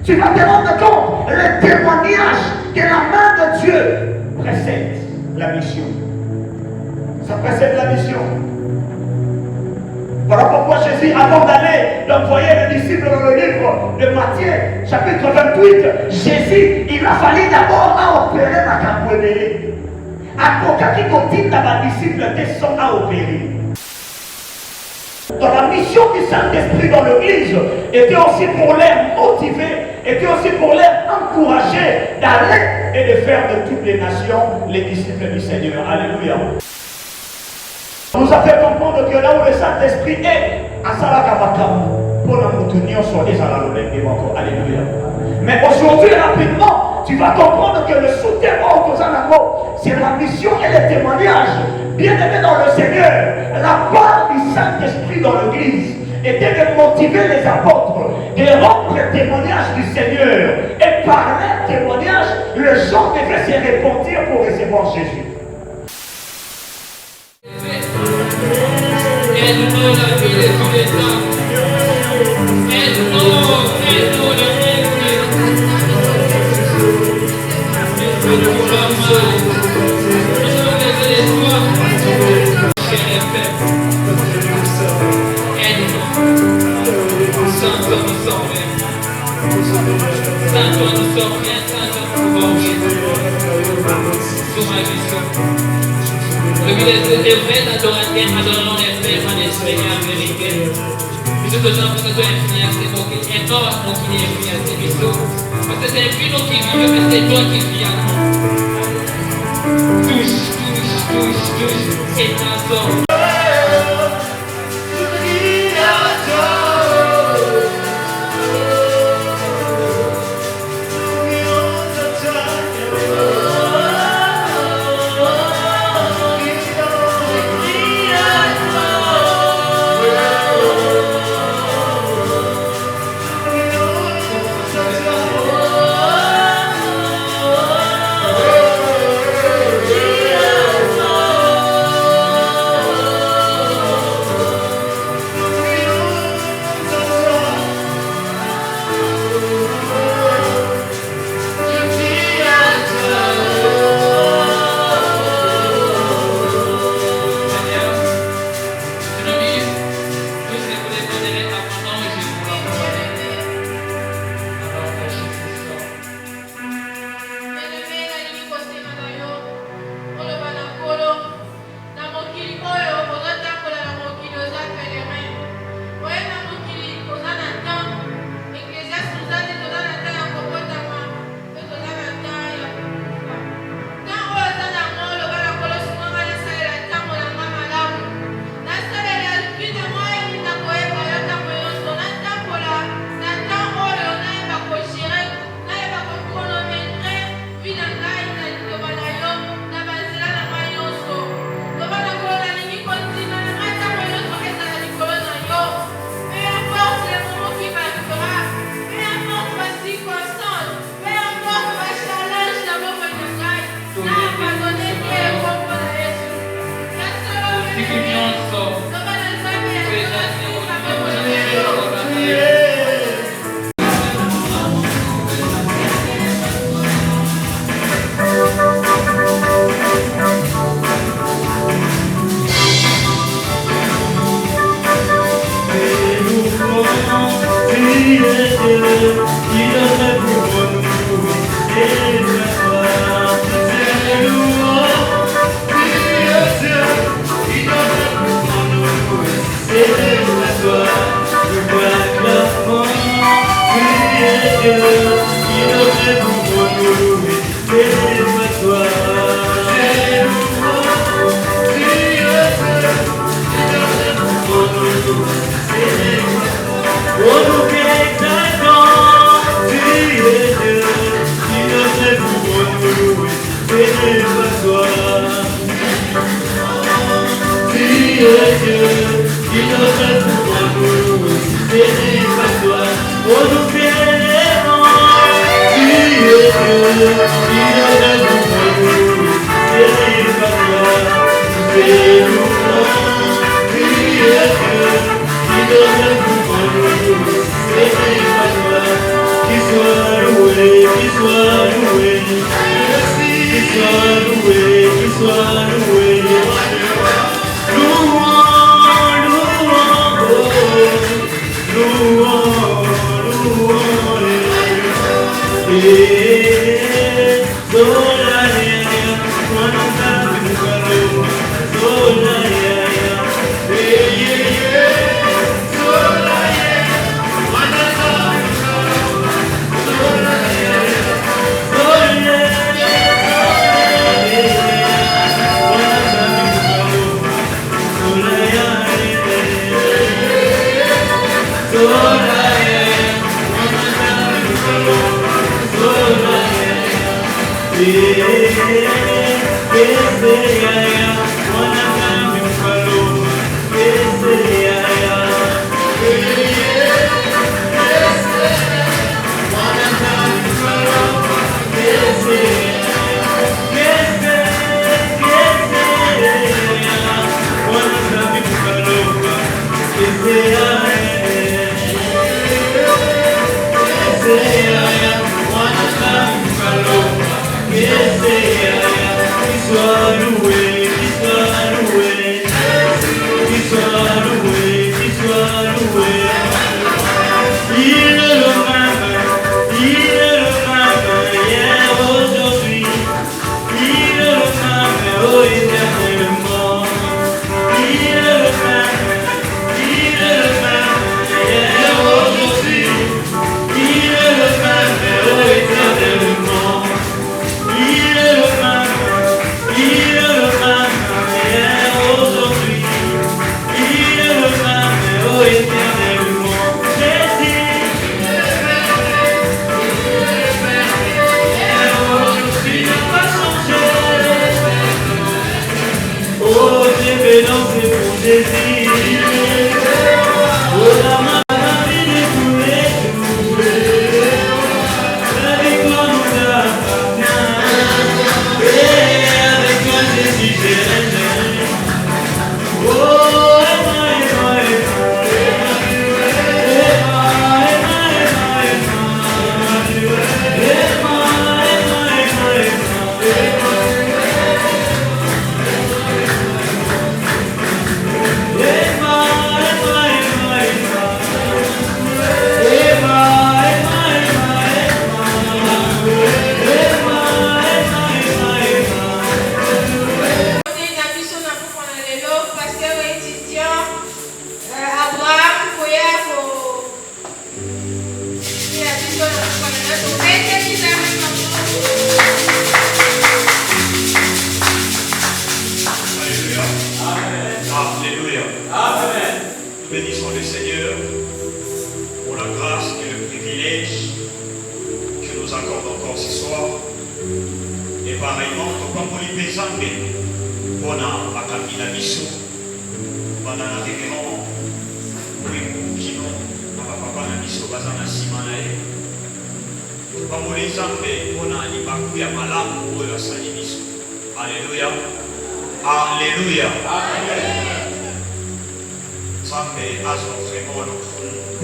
Tu vas te rendre compte, le témoignage que la main de Dieu précède la mission. Ça précède la mission. Voilà pourquoi Jésus, avant d'aller d'envoyer les disciples dans le livre de Matthieu, chapitre 28, Jésus, il a fallu d'abord opérer la capoeira. À quoi qui continue à disciple des sont à opérer. Dans la mission du Saint-Esprit dans l'Église, était aussi pour les motiver, était aussi pour les encourager d'aller et de faire de toutes les nations les disciples du Seigneur. Alléluia. On nous a fait comprendre que là où le Saint-Esprit est, à Salakabaka, pour nous tenir sur les Alléluia. Mais aujourd'hui, rapidement, tu vas comprendre que le soutien aux Anamo, c'est la mission et le témoignage. Bien-aimé dans le Seigneur, la part du Saint-Esprit dans l'Église était de motiver les apôtres, de rendre le témoignage du Seigneur. Et par leur témoignage, les gens devaient se repentir pour recevoir Jésus. Aide-nous la vie de tous les hommes. Aide-nous la vie de tous les hommes. Le village des vrais adorateurs adorant les frères en esprit en vérité. Je te demande que tu aies infini à ces mots qui est mort, mon qui est infini à ces bisous. Parce que c'est plus nous qui vivons, mais c'est toi qui vis à nous. Touche, et transforme. Qui soit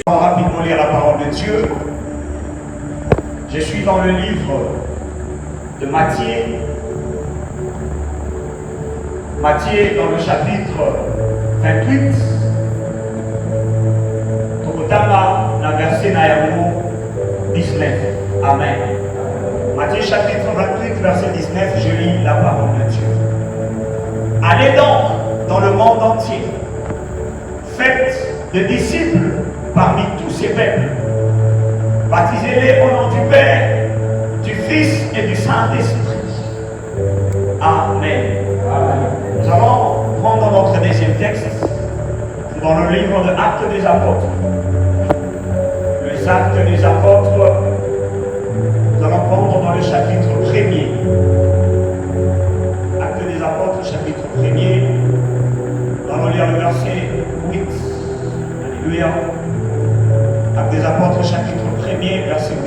Rapidement lire la parole de Dieu. Je suis dans le livre de Matthieu. Matthieu dans le chapitre 28. Tokotama na verset Nayamu 19. Amen. Matthieu chapitre 28 verset 19, je lis la parole de Dieu. Allez donc dans le monde entier. Faites des disciples parmi tous ces peuples. Baptisez-les au nom du Père, du Fils et du Saint-Esprit. Amen. Nous allons prendre notre deuxième texte dans le livre de Actes des Apôtres. Les Actes des Apôtres, nous allons prendre dans le chapitre 1er. Actes des Apôtres, chapitre 1er. Nous allons lire le verset 8. Alléluia. Actes des Apôtres, chapitre 1er, verset 8.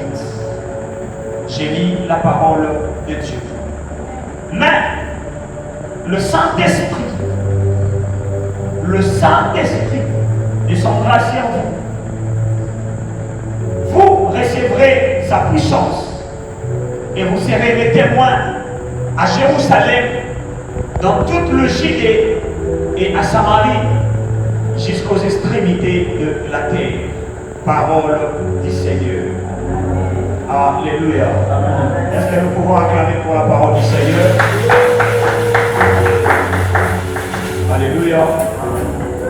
J'ai lu la parole de Dieu. Mais le Saint-Esprit descendra sur vous. Vous recevrez sa puissance et vous serez mes témoins à Jérusalem, dans toute le Judée et à Samarie, jusqu'aux extrémités de la terre. Parole du Seigneur. Alléluia. Est-ce que nous pouvons acclamer pour la parole du Seigneur? Alléluia.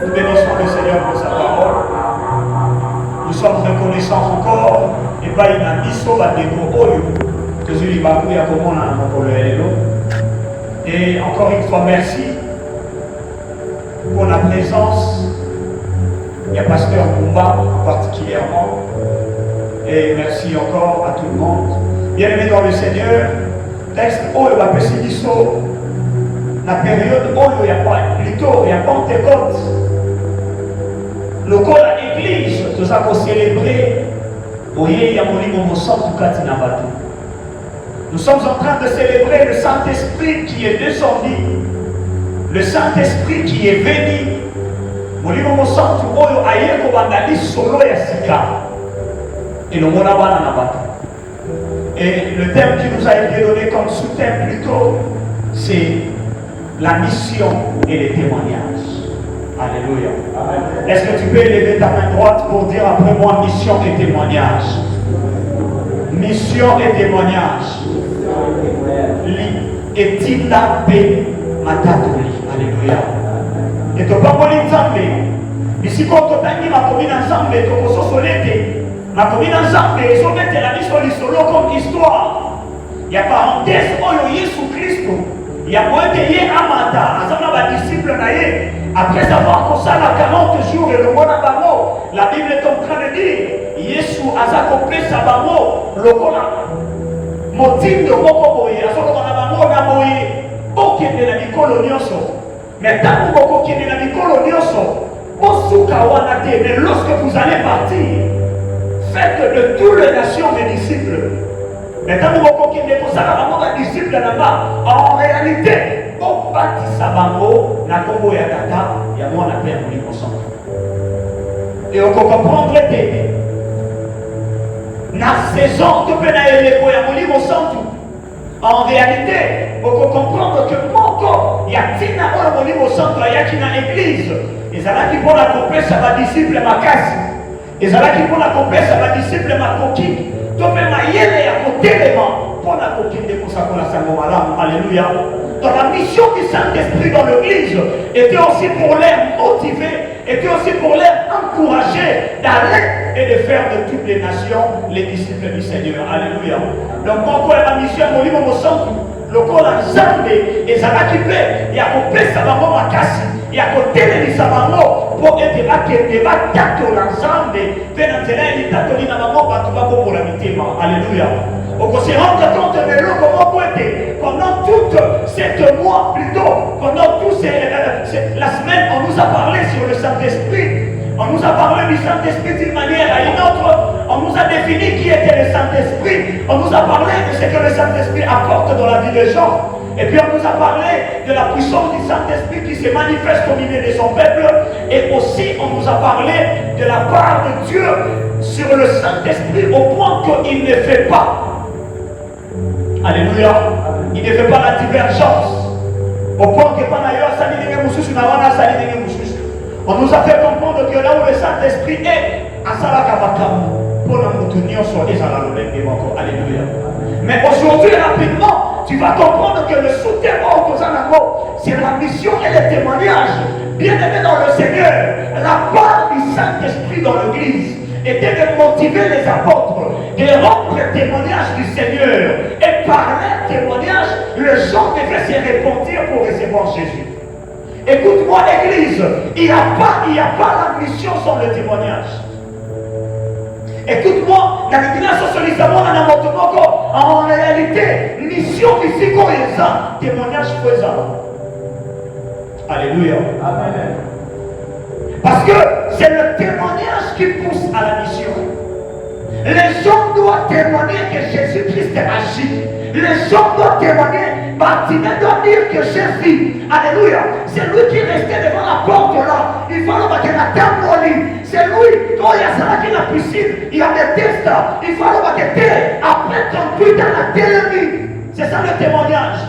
Nous bénissons le Seigneur pour sa parole. Nous sommes reconnaissants encore. Et pas il a mis sur la démo. Et encore une fois, merci pour la présence. Il y a Pasteur Bumba particulièrement. Et merci encore à tout le monde. Bien-aimés dans le Seigneur, texte où il va passer la période où il y a pas plutôt il y a Pentecôte. Le corps de l'église, tout ça pour célébrer. Il y a mon sang du Katinabatu. Nous sommes en train de célébrer le Saint-Esprit qui est descendu, le Saint-Esprit qui est venu. Mon sang du Oyo aïe kobandali solo ya sika. Et le monabana nabatu. Et le thème qui nous a été donné comme sous-thème plutôt, c'est la mission et les témoignages. Alléluia. Est-ce que tu peux élever ta main droite pour dire après moi mission et témoignage? Mission et témoignage. Et Tila P. Matatoli. Alléluia. Et tu pas voler ensemble. Ici, quand tu as mis ma commune ensemble, tu peux se soleter. Ma commune ensemble, ils sont mettre la mission solo comme histoire. Il y a parenthèse, oh Jésus-Christ. Il y a moins de yé amata. Ensemble, les disciples naïe. Après avoir qu'on ça la 40 jours et le mois d'abamo, la Bible est en train de dire Jésus a compris sa bamo, le kona. Motif de Mokoboye, à ce qu'on a bamo naboye, aucun de la micolonioso. Mais tant que vous avez la micolonioso, mais lorsque vous allez partir, faites de toutes les nations des disciples. Mais tant que vous avez des disciples là-bas, en réalité, au bâtissabamo, na Congo ya Tata, il y a moins la paix pour les consommer. Et on peut comprendre la saison de Penaëleko ya Molimo Santu. En réalité, on peut comprendre que Moko, il y a Tina au Molimo Santu, il y a Tina église. Et ça là qui pour l'accomplir, ça va disciple ma casse. Et ça là qui pour l'accomplir, ça va disciple ma coquille. Donc, ma yéle à côté des mains. Pour la coquille de Kosakona Sangomalam. Alléluia. Donc, la mission du Saint-Esprit dans l'église était aussi pour les motiver, était aussi pour les encourager d'aller et de faire de toutes les nations les disciples du Seigneur. Alléluia. Donc, pourquoi la mission au niveau de Santu, le corps ensemble, et ça va qui plaît, il y a coupé ça va ma casse, il y a côté de l'Isabamo pour être là qui est débat tâteau l'ensemble, pénantena et tâteau na maman pour la mité. Alléluia. On se rend compte de l'eau comment côté pendant tout cette mois plutôt, pendant toute la semaine, on nous a parlé sur le Saint-Esprit. On nous a parlé du Saint-Esprit d'une manière à une autre. On nous a défini qui était le Saint-Esprit. On nous a parlé de ce que le Saint-Esprit apporte dans la vie des gens. Et puis on nous a parlé de la puissance du Saint-Esprit qui se manifeste au milieu de son peuple. Et aussi on nous a parlé de la part de Dieu sur le Saint-Esprit au point qu'il ne fait pas. Alléluia. Il ne fait pas la divergence. Au point que on nous a fait comprendre que là où le Saint-Esprit est, à Salakabakam, pour nous tenir sur les Alléluia. Mais aujourd'hui, rapidement, tu vas comprendre que le souterrain aux Anamo, c'est la mission et le témoignage. Bien-aimé dans le Seigneur, la part du Saint-Esprit dans l'église était de motiver les apôtres, de rendre le témoignage du Seigneur. Et par leur témoignage, les gens devaient se repentir pour recevoir Jésus. Écoute-moi l'église, il n'y a pas la mission sans le témoignage. Écoute-moi, dans l'église socialiste, en réalité, mission ici, témoignage faisant. Alléluia. Amen. Parce que c'est le témoignage qui pousse à la mission. Les gens doivent témoigner que Jésus-Christ agit. Les gens doivent témoigner. Bartimée doit dire que Jésus, alléluia, c'est lui qui restait devant la porte là. Il fallait que la table mollie. C'est lui. Quand il y a ça qui est la piscine, il y a des tests. Il fallait que après 38 ans, la télémie. C'est ça le témoignage.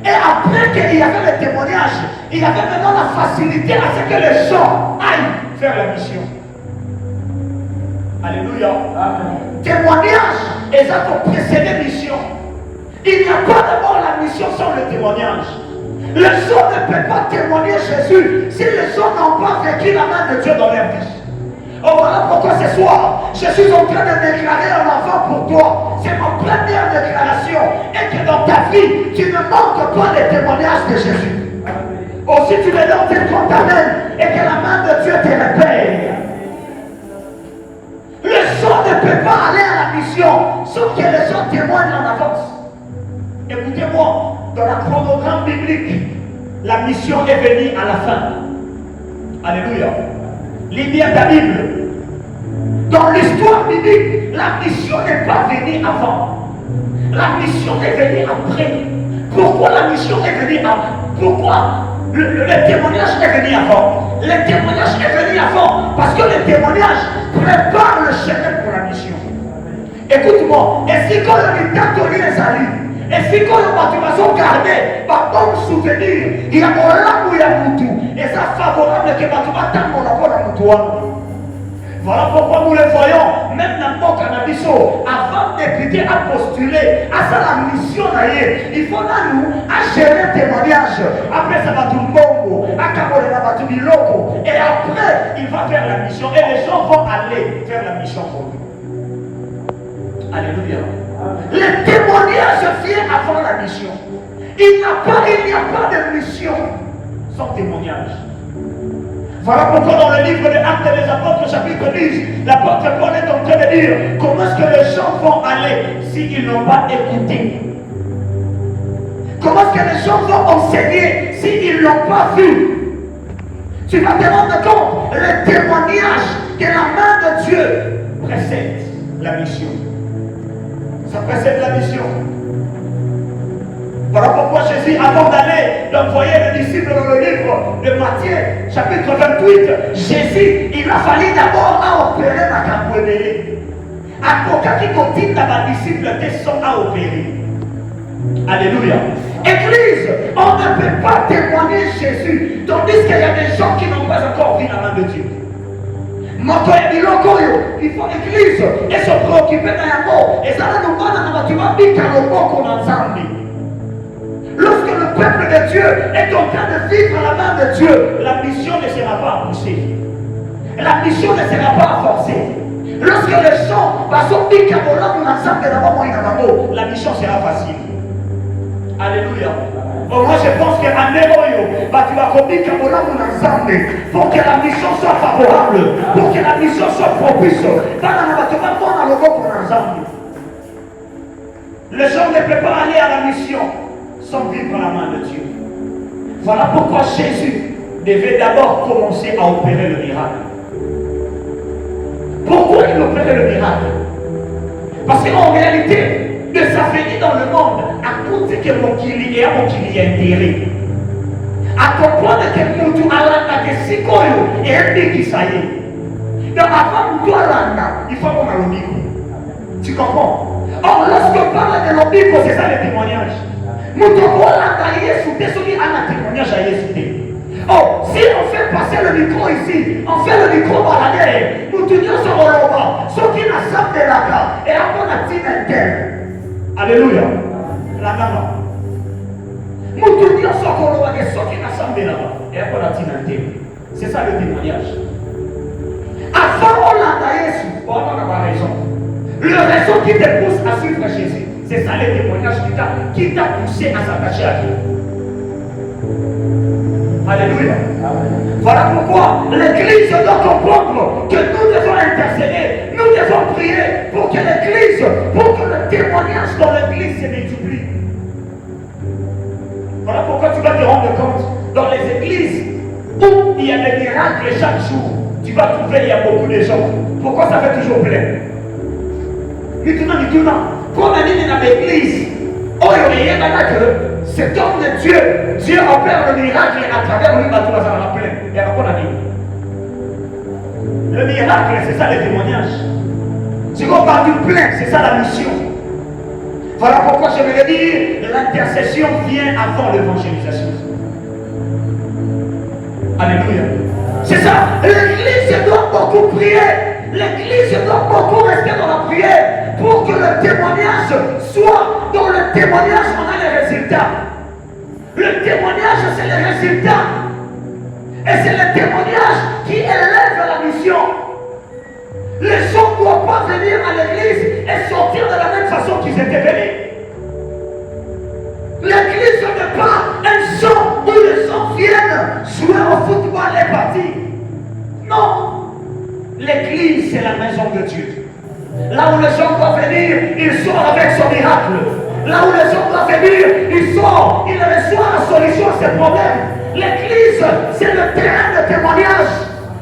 Et après qu'il y avait le témoignage, il y avait maintenant la facilité à ce que les gens aillent faire la mission. Alléluia. Amen. Témoignage et ça pour précéder la mission. Il n'y a pas d'abord la mission sans le témoignage. Les gens ne peuvent pas témoigner Jésus si les gens n'ont pas vécu la main de Dieu dans leur vie. Oh, voilà pourquoi ce soir, je suis en train de déclarer un enfant pour toi. C'est ma première déclaration. Et que dans ta vie, tu ne manques pas les témoignages de Jésus. Oh, si tu les donnes, tu t'amènes et que la main de Dieu te repère. Les gens ne peuvent pas aller à la mission sauf que les gens témoignent en avance. Écoutez-moi, dans la chronogramme biblique, la mission est venue à la fin. Alléluia. Lisez ta Bible. Dans l'histoire biblique, la mission n'est pas venue avant. La mission est venue après. Pourquoi la mission est venue avant? Pourquoi le témoignage est venu avant? Le témoignage est venu avant parce que le témoignage prépare le chemin pour la mission. Écoute-moi, et si quand le temps les amis, et si quand tu vas garder, bon souvenir, il y a mon âme ou il y a tout, et ça favorable que tu vas t'amener dans toi. Voilà pourquoi nous les voyons, même dans mon cannabis, avant d'écouter, à postuler, à ça la mission, il faut nous à gérer le témoignage. Après ça va tout le monde, à Cameroun, va tout le loco. Et après, il va faire la mission. Et les gens vont aller faire la mission pour lui. Alléluia. Le témoignage vient avant la mission. Il n'y a pas de mission sans témoignage. Voilà pourquoi dans le livre des Actes des Apôtres, chapitre 10, l'apôtre Paul est en train de dire comment est-ce que les gens vont aller s'ils n'ont pas écouté. Comment est-ce que les gens vont enseigner s'ils n'ont pas vu. Tu vas te rendre compte, le témoignage que la main de Dieu précède la mission. Ça précède la mission. Voilà pourquoi Jésus, avant d'aller d'envoyer les disciples dans le livre de Matthieu, chapitre 28, Jésus, il a fallu d'abord opérer la Campouébélé. À quoi qui continue dans les disciples sont à opérer. Alléluia. Église, on ne peut pas témoigner Jésus, tandis qu'il y a des gens qui n'ont pas encore vu la main de Dieu. Il faut l'église et se préoccuper d'un mot. Et ça nous parle dans la ensemble. Lorsque le peuple de Dieu est en train de vivre la main de Dieu, la mission ne sera pas poussée. La mission ne sera pas forcée. Lorsque les gens vont dire ensemble, la mission sera facile. Alléluia. Bon, moi je pense qu'à Néroyo, tu vas conduire ensemble pour que la mission soit favorable, pour que la mission soit propice. Les gens ne peuvent pas aller à la mission sans vivre la main de Dieu. Voilà pourquoi Jésus devait d'abord commencer à opérer le miracle. Pourquoi il opérait le miracle? Parce qu'en réalité, de sa venue dans le monde, à cause que mon kili et à mon kili est intérêt. À comprendre que mon tout alanda que si koyo et un bé qui ça y est. Donc avant mon tout alanda, il faut qu'on a l'obico. Tu comprends? Or, lorsqu'on parle de l'obico, c'est ça le témoignage. Mon tout alanda y est souté, celui à la témoignage à y est souté. Oh, si on fait passer le micro ici, on fait le micro baladé, nous tournons sur le loba, ceux qui n'a pas de la carte, et après on a dit interne. Alléluia. La maman. Nous tournons sur le loba, et ceux qui n'a pas de là-bas, et après on a dit interne. C'est ça le témoignage. Avant on l'a taillé, on a raison. Le raison qui te pousse à suivre Jésus, c'est ça le témoignage qui t'a poussé à s'attacher à Dieu. Alléluia. Voilà pourquoi l'Église doit comprendre que nous devons intercéder, nous devons prier pour que l'Église, pour que le témoignage dans l'Église se multiplie. Voilà pourquoi tu vas te rendre compte, dans les églises où il y a des miracles chaque jour, tu vas trouver il y a beaucoup de gens. Pourquoi ça fait toujours plein? Maintenant, comme on dit dans l'église, oh, il y a que cet homme de Dieu, Dieu opère le miracle à travers lui, tout ça va plein. Et après, on a dit. Le miracle, c'est ça le témoignage. Si on parle du plein, c'est ça la mission. Voilà pourquoi je vais dire, l'intercession vient avant l'évangélisation. Alléluia. C'est ça. L'église doit beaucoup prier. L'église doit beaucoup rester dans la prière pour que le témoignage témoignage, soit dans le témoignage, on a les résultats. Le témoignage, c'est le résultat. Et c'est le témoignage qui élève la mission. Les gens ne doivent pas venir à l'église et sortir de la même façon qu'ils étaient venus. L'église n'est pas un champ où les gens viennent jouer au football et partir. Non. L'église, c'est la maison de Dieu. Là où les gens doivent venir, ils sortent avec son miracle. Là où les gens doivent venir, ils sortent, ils reçoivent la solution à ces problèmes. L'église, c'est le terrain de témoignage.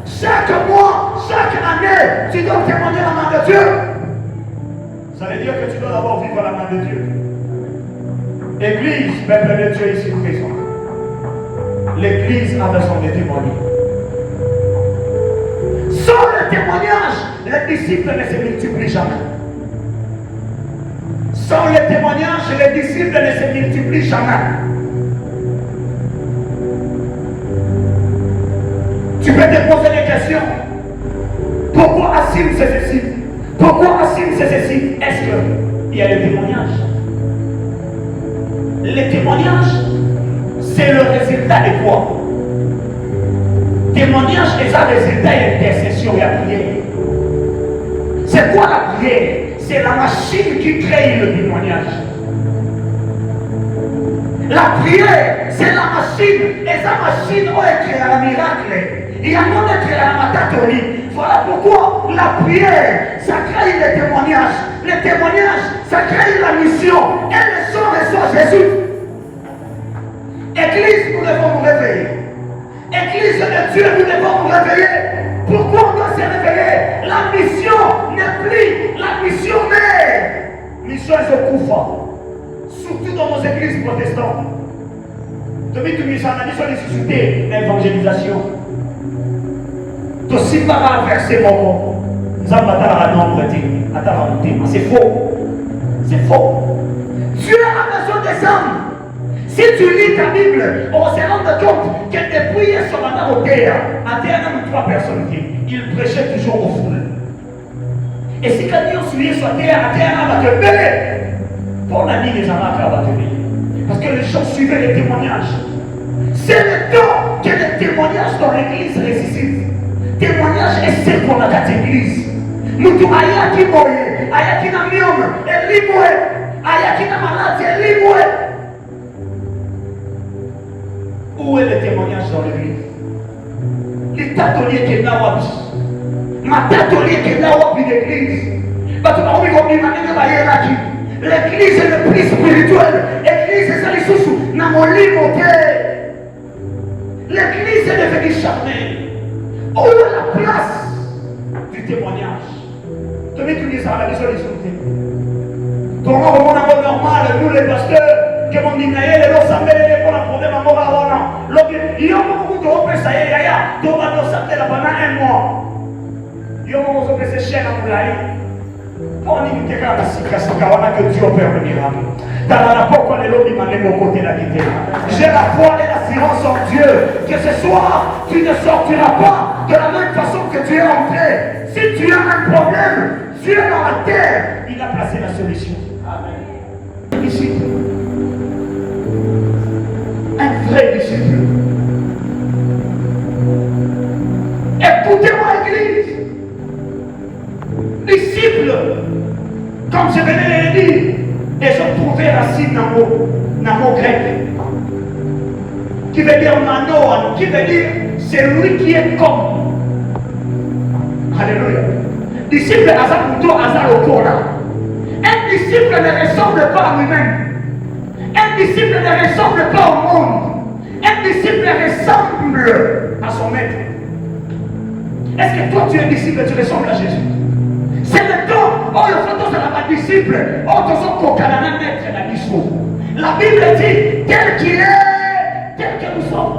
Chaque mois, chaque année, tu dois témoigner la main de Dieu. Ça veut dire que tu dois d'abord vivre la main de Dieu. Église, peuple de Dieu ici présent. L'église a besoin de témoigner. Sans le témoignage, les disciples ne se multiplient jamais. Sans le témoignage, les disciples ne se multiplient jamais. Tu peux te poser des questions. Pourquoi Assim c'est ceci? Pourquoi Assim c'est ceci? Est-ce qu'il y a le témoignage? Le témoignage, c'est le résultat de quoi? Témoignage est un résultat d'intercession et la prière. C'est quoi la prière? C'est la machine qui crée le témoignage. La prière, c'est la machine. Et sa machine a créé un miracle. Il y a mon créé la matatorie. Voilà pourquoi la prière, ça crée le témoignage. Le témoignage, ça crée la mission. Et les gens reçoivent Jésus. Église, nous devons nous réveiller. Église de Dieu, nous devons nous réveiller. Pourquoi on doit se réveiller? La mission n'est plus la mission mère. Mission est au Koufa. Surtout dans nos églises protestantes. Depuis que nous sommes en sollicité l'évangélisation. Tout si pas verser mon nous avons à nombre de c'est faux. C'est faux. Dieu a besoin des âmes. Si tu lis ta Bible, on se rend compte que depuis son mandat au terre, à terre, il y a 3 personnes il prêchait toujours aux foules. Et si quelqu'un suivait sur terre, à terre, on va te bénir. Pour la nuit, les amas va te bénir. Parce que les gens suivaient les témoignages. C'est le temps que les témoignages dans l'église ressuscitent. Témoignage est ce qu'on a dans l'église. Nous devons aller à qui mourir, aller à qui n'a mieux, et libre, aller à qui n'a maladie, et libre. Où est le témoignage dans l'église? Les catholiques qui sont là, ma catholique qui est là, l'église. L'église est le plus spirituel. L'église est celle qui est dans mon livre. L'église est devenue charnelle. Où est la place du témoignage? Tu dis ça à la maison des comment on a normal, nous les pasteurs, que mon dîner, les gens s'appellent les problèmes à Morawana. Il y a beaucoup de gens qui sont là, ils ont pendant un mois. Il y a beaucoup de gens qui sont là. On dit que que Dieu opère le miracle. Dans la rapport qu'on est là, il m'a mis au côté de la guitare. J'ai la foi et l'assurance en Dieu que ce soir, tu ne sortiras pas de la même façon que tu es entré. Si tu as un problème, Dieu dans la terre, il a placé la solution. Amen. Disciple. Un vrai disciple. Écoutez-moi, Église. Disciple, comme je venais de le dire, ils ont trouvé racine dans le mot grec, qui veut dire manoan, qui veut dire c'est lui qui est comme. Alléluia. Disciple Hazar Mouto Hazar Okora. Un disciple ne ressemble pas à lui-même. Un disciple ne ressemble pas au monde. Un disciple ressemble à son maître. Est-ce que toi tu es disciple et tu ressembles à Jésus? C'est le temps où le photo de la disciple, où tu es un maître la discours. La Bible dit tel qu'il est, tel que nous sommes.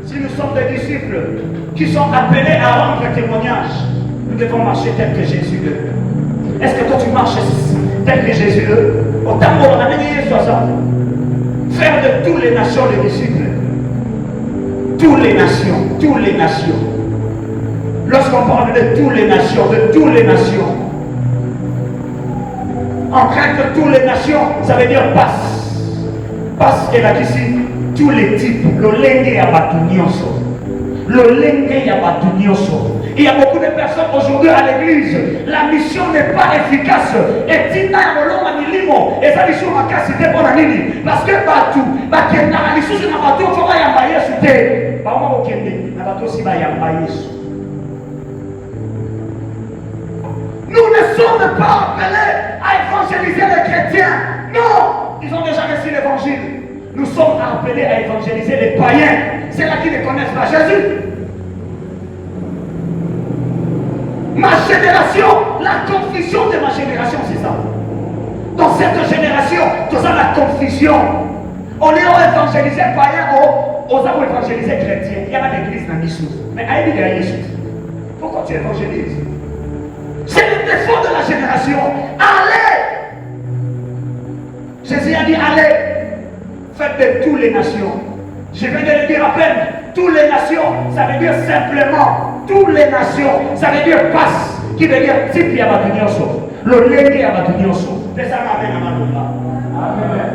Si nous sommes des disciples qui sont appelés à rendre témoignage, nous devons marcher tel que Jésus veut. Est-ce que toi tu marches tel que Jésus veut? Au tambour, on a mené sur ça. Frère de toutes les nations, les disciples. Toutes les nations, toutes les nations. Lorsqu'on parle de toutes les nations, En grec, toutes les nations, ça veut dire passe. Passe est là ici, tous les types. Le lengue à Batunioso. Le lengue à Batunioso. Il y a beaucoup de personnes aujourd'hui à l'église. La mission n'est pas efficace. Et Tina Roloma Nilimo. Et ça dit sur ma cassité pour la nini. Parce que Batu, Bakena, les sous-na Batu, il faut pas y ambayer sous terre. Pas moi au Kende. Na Batu si va y ambayer sous. Nous ne sommes pas appelés à évangéliser les chrétiens. Non, ils ont déjà reçu l'évangile. Nous sommes appelés à évangéliser les païens. C'est là qui ne connaissent pas Jésus. Ma génération, la confusion de ma génération, c'est ça. Dans cette génération, tout ça, la confusion. On est évangélisé païen, on a évangélisé chrétien. Il y a pas d'église dans l'Issus. Mais aïe, il y a Jésus. Pourquoi tu évangélises? C'est le défaut de la génération. Allez! Jésus a dit allez, faites de toutes les nations. Je viens de le dire à peine. Toutes les nations, ça veut dire simplement. Toutes les nations, ça veut dire passe. Qui veut dire type à Batunioso. Le lengue à Batunioso. C'est ça m'amène à Madoula.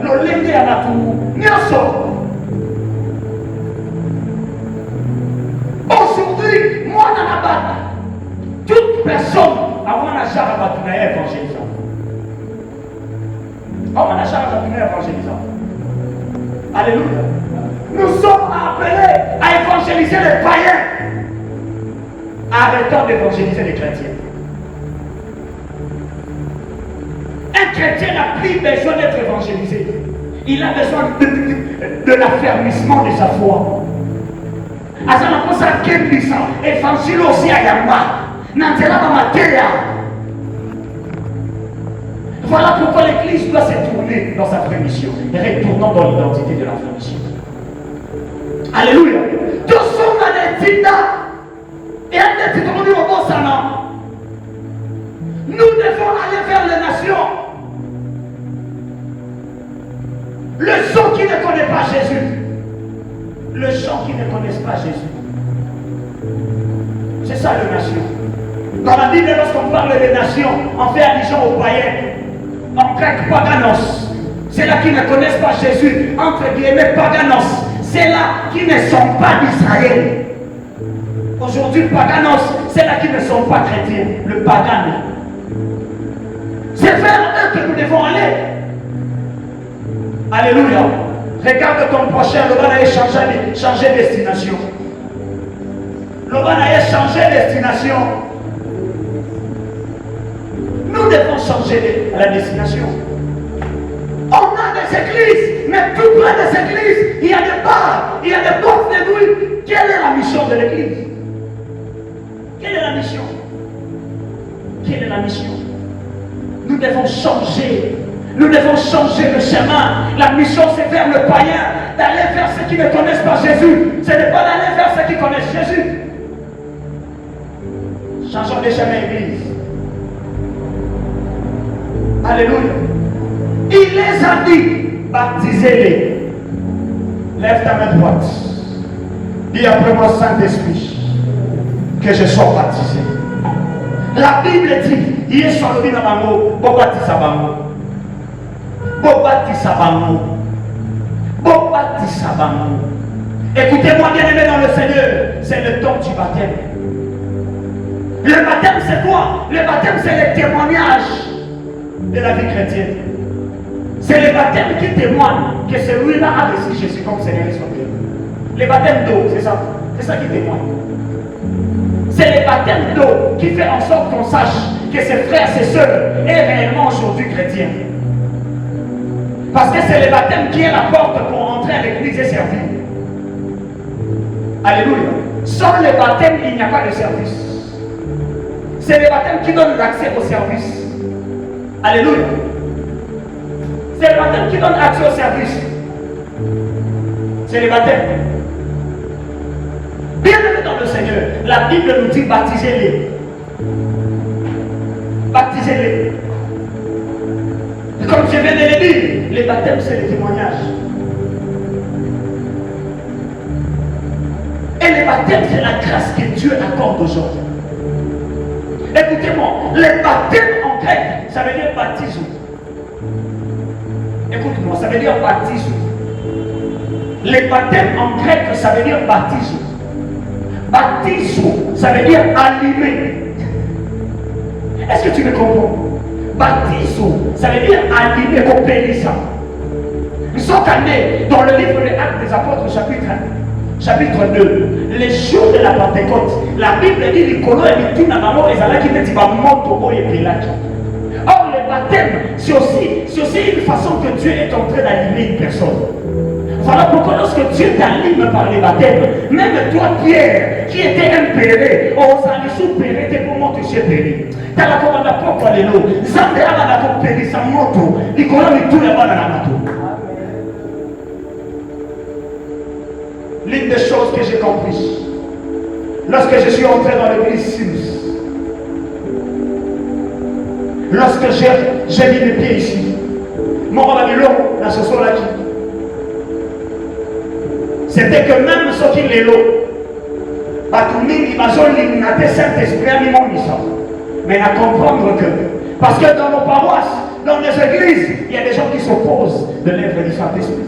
Le lengue à Batunioso. Aujourd'hui, moi dans la bataille, toute personne avant la charge à Batouna évangélisant. Avant la charge à Batouna évangélisant. Alléluia. Nous sommes appelés à évangéliser les païens. Arrêtons d'évangéliser les chrétiens. Un chrétien n'a plus besoin d'être évangélisé. Il a besoin de l'affermissement de sa foi. Évangile aussi à Yamba. Voilà pourquoi l'Église doit se tourner dans sa vraie mission. Retournons dans l'identité de la vraie mission. Alléluia. Tous sont dans les tindas. Et un des titres au bon salon. Nous devons aller vers les nations. Le sang qui ne connaît pas Jésus. Le sang qui ne connaissent pas Jésus. C'est ça les nations. Dans la Bible, lorsqu'on parle des nations, on fait allusion aux païens. En grec, paganos. C'est là qui ne connaissent pas Jésus. Entre guillemets, paganos. C'est là qui ne sont pas d'Israël. Aujourd'hui, paganos, c'est là qui ne sont pas chrétiens. Le pagan. C'est vers eux que nous devons aller. Alléluia. Regarde ton prochain, le van a changer de destination. Le van a changé de destination. Nous devons changer la destination. On a des églises, mais tout près des églises, il y a des bars, il y a des boîtes de nuit. Quelle est la mission de l'église? Quelle est la mission? Quelle est la mission? Nous devons changer. Nous devons changer le chemin. La mission, c'est vers le païen, d'aller vers ceux qui ne connaissent pas Jésus. Ce n'est pas d'aller vers ceux qui connaissent Jésus. Changeons de chemin, église. Alléluia. Il les a dit, baptisez-les. Lève ta main droite. Dis après moi, Saint-Esprit, que je sois baptisé. La Bible dit, il est sur le binabango, bon baptise à bango. Bon baptise à bango. Bon baptise à bango. Écoutez-moi bien aimé dans le Seigneur, c'est le don du baptême. Le baptême c'est quoi? Le baptême c'est le témoignage de la vie chrétienne. C'est le baptême qui témoigne que celui-là a reçu Jésus comme Seigneur et Sauveur. Le baptême d'eau, c'est ça. C'est ça qui témoigne. C'est le baptême d'eau qui fait en sorte qu'on sache que ses frères et ses sœurs est réellement aujourd'hui chrétien. Parce que c'est le baptême qui est la porte pour entrer à l'église et servir. Alléluia. Sans le baptême, il n'y a pas de service. C'est le baptême qui donne l'accès au service. Alléluia. C'est le baptême qui donne accès au service. C'est le baptême. Bienvenue dans le Seigneur. La Bible nous dit baptisez-les. Baptisez-les. Comme je viens de le dire, les baptêmes c'est le témoignage. Et les baptêmes c'est la grâce que Dieu accorde aux gens. Écoutez-moi, les baptêmes en grec, ça veut dire baptisme. Écoute-moi, ça veut dire baptisme. Les baptêmes en grec, ça veut dire baptisme. Baptisme, ça veut dire allumer. Est-ce que tu me comprends? Baptisme, ça veut dire allumer, compétissant. Nous sommes allés dans le livre des Actes des Apôtres, chapitre 2, les jours de la Pentecôte. La Bible dit que Nicolas et tout d'abord et Zala qui dit va monter et Pilate. Or, le baptême, c'est aussi une façon que Dieu est en train d'allumer une personne. Voilà pourquoi lorsque Dieu t'allume par les baptêmes, même toi, Pierre, qui était un péré, on s'en est sous-péré, t'es pour monter chez péré. T'as la commande à propre à l'élo. Zambéa va la péré sa moto. Nicolas met tout là-bas dans la moto. L'une des choses que j'ai compris, lorsque je suis entré dans l'église Sims, lorsque j'ai mis mes pieds ici, mon Babylon, la chanson là, c'était que même ceux qui les l'ont, ils ont Saint-Esprit à mi-monde. Mais à comprendre que, parce que dans nos paroisses, dans les églises, il y a des gens qui s'opposent de l'œuvre du Saint-Esprit.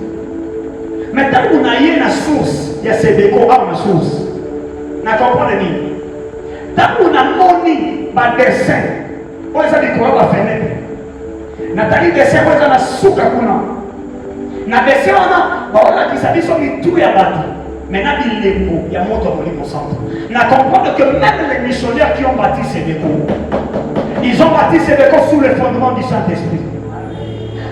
Mais tant qu'on a une source, il y a ces décos à une source. Vous comprenez? Tant qu'on a moni, un dessin, on a dit qu'on va faire. Nathalie dessin, on a souka kuna. Na dessin, on a dit ça dit sur les tout et abattu. Maintenant, il y a mon tour au centre. Na comprendre que même les missionnaires qui ont bâti ces décos, ils ont bâti ces décos sous le fondement du Saint-Esprit.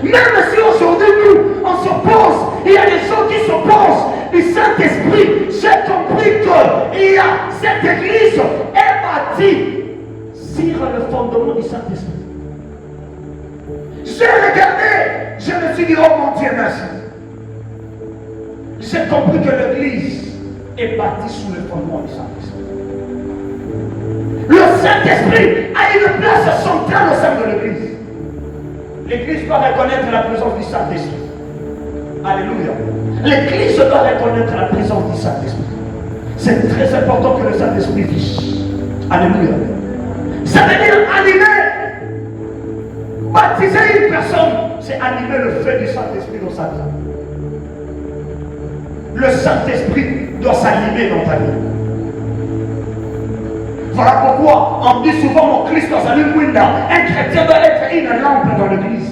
Même si aujourd'hui nous, on s'oppose, il y a des gens qui s'opposent du Saint-Esprit. J'ai compris qu'il y a cette église est bâtie sur le fondement du Saint-Esprit. J'ai regardé, je me suis dit, oh mon Dieu, merci. J'ai compris que l'église est bâtie sous le fondement du Saint-Esprit. Le Saint-Esprit a une place centrale au sein de l'église. L'église doit reconnaître la présence du Saint-Esprit. Alléluia. L'église doit reconnaître la présence du Saint-Esprit. C'est très important que le Saint-Esprit vit. Alléluia. Ça veut dire animer. Baptiser une personne, c'est animer le feu du Saint-Esprit dans sa vie. Le Saint-Esprit doit s'animer dans ta vie. Voilà pourquoi on dit souvent mon Christ dans un un chrétien doit être une lampe dans l'église.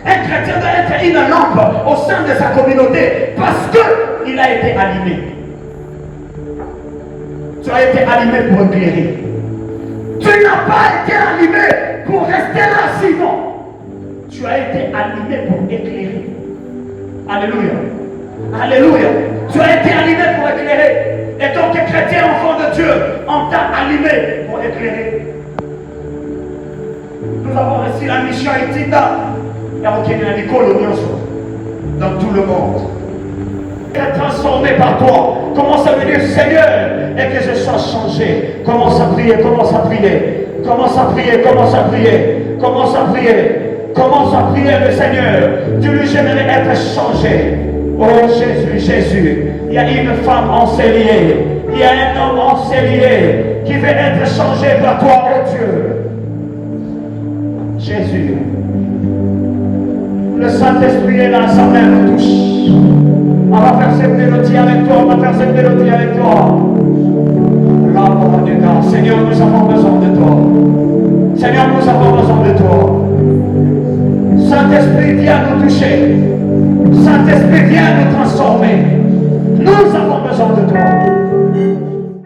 Un chrétien doit être une lampe au sein de sa communauté parce qu'il a été allumé. Tu as été allumé pour éclairer. Tu n'as pas été allumé pour rester là sinon. Tu as été allumé pour éclairer. Alléluia. Alléluia. Tu as été allumé pour éclairer. Et donc, chrétien, enfant de Dieu, on t'a allumé pour éclairer. Nous avons reçu la mission Itinda dans tout le monde. Être transformé par toi. Commence à venir, Seigneur, et que je sois changé. Commence à prier, commence à prier. Commence à prier, commence à prier. Commence à prier. Commence à prier le Seigneur. Dis-lui, j'aimerais être changé. Oh Jésus, Jésus. Il y a une femme encelliée. Il y a un homme encellié qui veut être changé par toi, oh Dieu. Jésus. Le Saint-Esprit est là, sa main nous touche. On va faire cette mélodie avec toi, on va faire cette mélodie avec toi. L'amour de Dieu. Seigneur, nous avons besoin de toi. Seigneur, nous avons besoin de toi. Saint-Esprit, viens nous toucher. Saint-Esprit, viens nous transformer. Nous avons besoin de toi.